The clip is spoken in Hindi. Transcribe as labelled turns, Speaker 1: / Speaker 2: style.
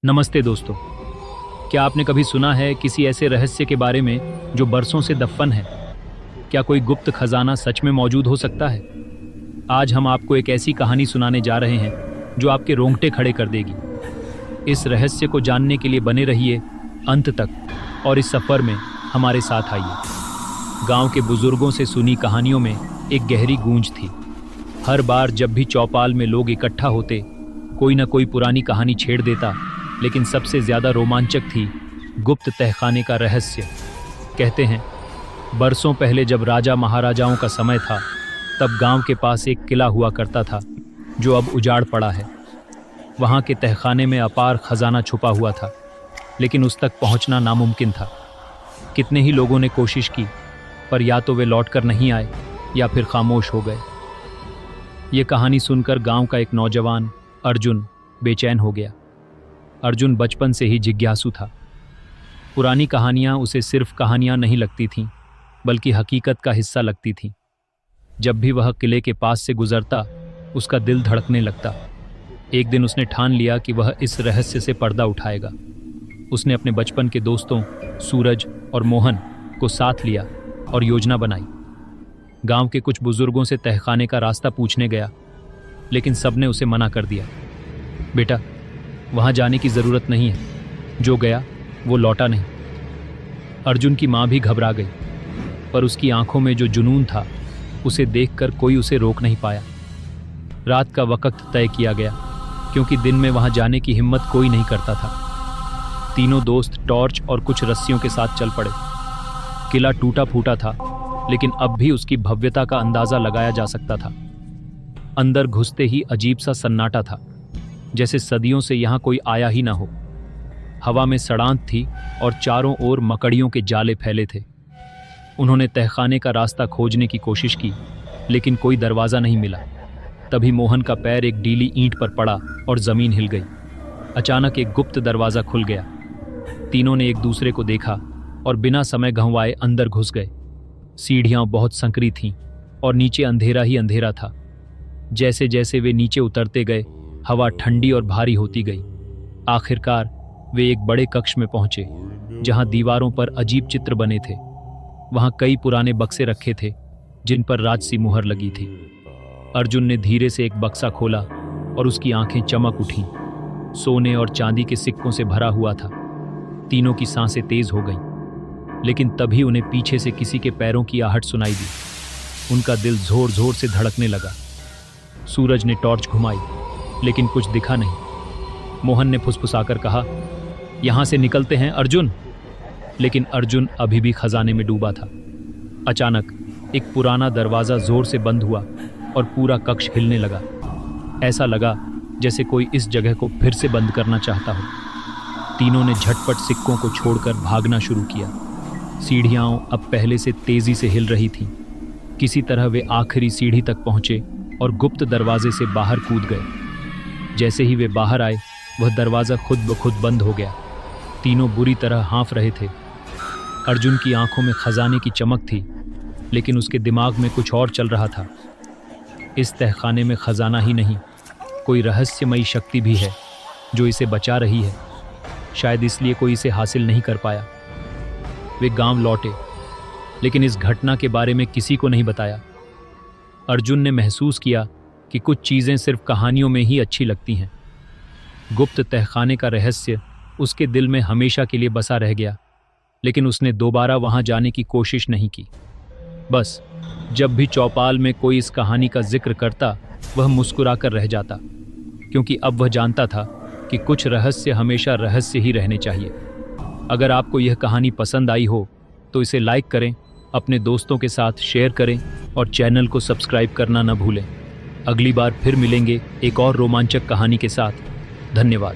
Speaker 1: नमस्ते दोस्तों। क्या आपने कभी सुना है किसी ऐसे रहस्य के बारे में जो बरसों से दफन है? क्या कोई गुप्त खजाना सच में मौजूद हो सकता है? आज हम आपको एक ऐसी कहानी सुनाने जा रहे हैं जो आपके रोंगटे खड़े कर देगी। इस रहस्य को जानने के लिए बने रहिए अंत तक और इस सफर में हमारे साथ आइए। गांव के बुजुर्गों से सुनी कहानियों में एक गहरी गूंज थी। हर बार जब भी चौपाल में लोग इकट्ठा होते, कोई ना कोई पुरानी कहानी छेड़ देता, लेकिन सबसे ज्यादा रोमांचक थी गुप्त तहखाने का रहस्य। कहते हैं बरसों पहले जब राजा महाराजाओं का समय था, तब गांव के पास एक किला हुआ करता था जो अब उजाड़ पड़ा है। वहां के तहखाने में अपार खजाना छुपा हुआ था, लेकिन उस तक पहुंचना नामुमकिन था। कितने ही लोगों ने कोशिश की, पर या तो वे लौटकर नहीं आए या फिर खामोश हो गए। ये कहानी सुनकर गांव का एक नौजवान अर्जुन बेचैन हो गया। अर्जुन बचपन से ही जिज्ञासु था। पुरानी कहानियां उसे सिर्फ कहानियां नहीं लगती थीं, बल्कि हकीकत का हिस्सा लगती थीं। जब भी वह किले के पास से गुजरता, उसका दिल धड़कने लगता। एक दिन उसने ठान लिया कि वह इस रहस्य से पर्दा उठाएगा। उसने अपने बचपन के दोस्तों सूरज और मोहन को साथ लिया और योजना बनाई। गांव के कुछ बुजुर्गों से तहखाने का रास्ता पूछने गया, लेकिन सबने उसे मना कर दिया। बेटा, वहां जाने की जरूरत नहीं है, जो गया वो लौटा नहीं। अर्जुन की मां भी घबरा गई, पर उसकी आंखों में जो जुनून था, उसे देखकर कोई उसे रोक नहीं पाया। रात का वक्त तय किया गया, क्योंकि दिन में वहां जाने की हिम्मत कोई नहीं करता था। तीनों दोस्त टॉर्च और कुछ रस्सियों के साथ चल पड़े। किला टूटा फूटा था, लेकिन अब भी उसकी भव्यता का अंदाजा लगाया जा सकता था। अंदर घुसते ही अजीब सा सन्नाटा था, जैसे सदियों से यहां कोई आया ही ना हो। हवा में सड़ांत थी और चारों ओर मकड़ियों के जाले फैले थे। उन्होंने तहखाने का रास्ता खोजने की कोशिश की, लेकिन कोई दरवाजा नहीं मिला। तभी मोहन का पैर एक गीली ईंट पर पड़ा और जमीन हिल गई। अचानक एक गुप्त दरवाजा खुल गया। तीनों ने एक दूसरे को देखा और बिना समय गंवाए अंदर घुस गए। सीढ़ियां बहुत संकरी थीं और नीचे अंधेरा ही अंधेरा था। जैसे जैसे वे नीचे उतरते गए, हवा ठंडी और भारी होती गई। आखिरकार वे एक बड़े कक्ष में पहुंचे, जहां दीवारों पर अजीब चित्र बने थे। वहां कई पुराने बक्से रखे थे, जिन पर राजसी मुहर लगी थी। अर्जुन ने धीरे से एक बक्सा खोला और उसकी आंखें चमक उठीं। सोने और चांदी के सिक्कों से भरा हुआ था। तीनों की सांसें तेज हो गईं, लेकिन तभी उन्हें पीछे से किसी के पैरों की आहट सुनाई दी। उनका दिल जोर जोर से धड़कने लगा। सूरज ने टॉर्च घुमाई, लेकिन कुछ दिखा नहीं। मोहन ने फुसफुसाकर कहा, यहां से निकलते हैं अर्जुन। लेकिन अर्जुन अभी भी खजाने में डूबा था। अचानक एक पुराना दरवाजा जोर से बंद हुआ और पूरा कक्ष हिलने लगा। ऐसा लगा जैसे कोई इस जगह को फिर से बंद करना चाहता हो। तीनों ने झटपट सिक्कों को छोड़कर भागना शुरू किया। सीढ़ियां अब पहले से तेजी से हिल रही थीं। किसी तरह वे आखिरी सीढ़ी तक पहुंचे और गुप्त दरवाजे से बाहर कूद गए। जैसे ही वे बाहर आए, वह दरवाजा खुद ब खुद बंद हो गया। तीनों बुरी तरह हाँफ रहे थे। अर्जुन की आंखों में खजाने की चमक थी, लेकिन उसके दिमाग में कुछ और चल रहा था। इस तहखाने में खजाना ही नहीं, कोई रहस्यमयी शक्ति भी है जो इसे बचा रही है। शायद इसलिए कोई इसे हासिल नहीं कर पाया। वे गांव लौटे, लेकिन इस घटना के बारे में किसी को नहीं बताया। अर्जुन ने महसूस किया कि कुछ चीजें सिर्फ कहानियों में ही अच्छी लगती हैं। गुप्त तहखाने का रहस्य उसके दिल में हमेशा के लिए बसा रह गया, लेकिन उसने दोबारा वहां जाने की कोशिश नहीं की। बस जब भी चौपाल में कोई इस कहानी का जिक्र करता, वह मुस्कुराकर रह जाता, क्योंकि अब वह जानता था कि कुछ रहस्य हमेशा रहस्य ही रहने चाहिए। अगर आपको यह कहानी पसंद आई हो तो इसे लाइक करें, अपने दोस्तों के साथ शेयर करें और चैनल को सब्सक्राइब करना न भूलें। अगली बार फिर मिलेंगे एक और रोमांचक कहानी के साथ। धन्यवाद।